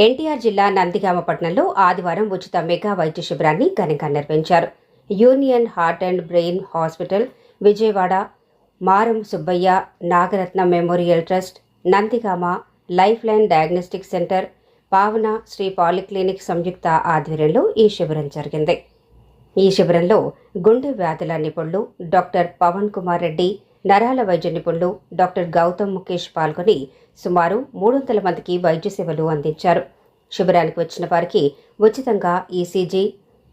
ఎన్టీఆర్ జిల్లా నందిగామ పట్టణంలో ఆదివారం ఉచిత మెగా వైద్య శిబిరాన్ని ఘనంగా నిర్వహించారు. Union heart and brain hospital, Vijayawada, Maram Subbaiah, Nagaratna memorial trust, Nandigama, life line diagnostic centre, Pavana Sri polyclinic సంయుక్త ఆధ్వర్యంలో ఈ శిబిరం జరిగింది. ఈ శిబిరంలో గుండె వ్యాధుల నిపుణులు డాక్టర్ పవన్ కుమార్ రెడ్డి, నరాల వైద్య నిపుణులు డాక్టర్ గౌతమ్ ముఖేష్ పాల్గొని సుమారు 300 మందికి వైద్య సేవలు అందించారు. శిబిరానికి వచ్చిన వారికి ఉచితంగా ఈసీజీ,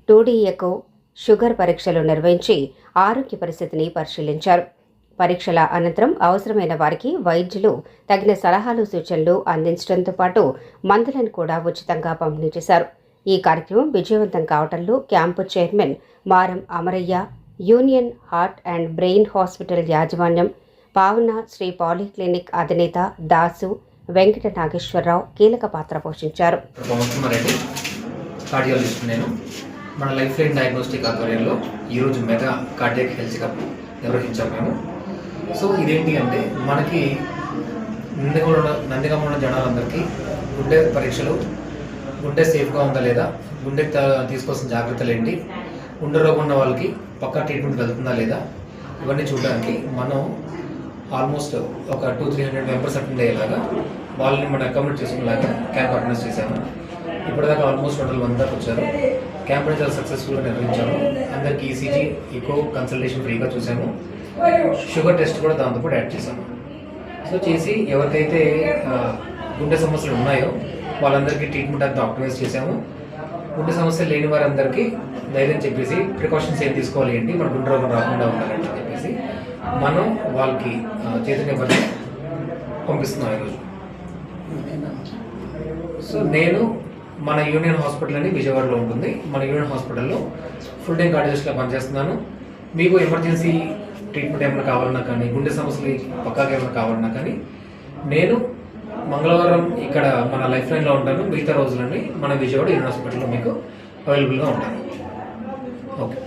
2D ఎకో, షుగర్ పరీక్షలు నిర్వహించి ఆరోగ్య పరిస్థితిని పరిశీలించారు. పరీక్షల అనంతరం అవసరమైన వారికి వైద్యులు తగిన సలహాలు సూచనలు అందించడంతో పాటు మందులను కూడా ఉచితంగా పంపిణీ చేశారు. ఈ కార్యక్రమం విజయవంతం కావడంలో క్యాంపు చైర్మన్ మారం Amarayya, union heart and brain hospital యాజమాన్యం, పావన శ్రీ పాలిక్లినిక్ అధినేత దాసు వెంకట నాగేశ్వరరావు కీలక పాత్ర పోషించారు. నేను మన లైఫ్ లైన్ డయాగ్నోస్టిక్ ఆధ్వర్యంలో ఈరోజు మెగా కార్డియాక్ హెల్త్ చెకప్ నిర్వహించాము మేము. సో ఇదేంటి అంటే మనకి నందిగామ ఉన్న జనాలందరికీ గుండె పరీక్షలు, గుండె సేఫ్గా ఉందా లేదా, గుండె తీసుకోవాల్సిన జాగ్రత్తలు ఏంటి, గుండె రోగం ఉన్న వాళ్ళకి పక్కా ట్రీట్మెంట్ వెళ్తుందా లేదా, ఇవన్నీ చూడడానికి మనం ఆల్మోస్ట్ ఒక 200-300 మెంబర్స్ అటెండ్ అయ్యేలాగా వాళ్ళని మనం అకామిడేట్ చేసుకునేలాగా క్యాంప్ ఆర్గనైజ్ చేశాము. ఇప్పటిదాకా ఆల్మోస్ట్ 200 మంది దాకా వచ్చారు. క్యాంప్ని చాలా సక్సెస్ఫుల్గా నిర్వహించాము. అందరికీ ఈసీజీ, ఈకో కన్సల్టేషన్ ఫ్రీగా చూసాము. షుగర్ టెస్ట్ కూడా దాంతోపాటు యాడ్ చేశాము. సో చేసి ఎవరికైతే గుండె సమస్యలు ఉన్నాయో వాళ్ళందరికీ ట్రీట్మెంట్ అంతా ఆప్టిమైజ్ చేశాము. గుండె సమస్యలు లేని వారందరికీ ధైర్యం చెప్పేసి ప్రికాషన్స్ ఏం తీసుకోవాలి ఏంటి, మన గుండె రోగం రాకుండా ఉండాలని చెప్పేసి మనం వాళ్ళకి చైతన్యపరిచి పంపిస్తున్నాం ఈరోజు. సో నేను మన యూనియన్ హాస్పిటల్ అని విజయవాడలో ఉంటుంది. మన యూనియన్ హాస్పిటల్లో ఫుల్ టైం కార్డియాలజిస్ట్గా పనిచేస్తున్నాను. మీకు ఎమర్జెన్సీ ట్రీట్మెంట్ ఏమైనా కావాలన్నా కానీ, గుండె సమస్యలు పక్కాగా ఏమైనా కావాలన్నా కానీ నేను మంగళవారం ఇక్కడ మన లైఫ్ లైన్లో ఉంటాను. మిగతా రోజులన్నీ మన విజయవాడ యూనియన్ హాస్పిటల్లో మీకు అవైలబుల్గా ఉంటాను. ఓకే.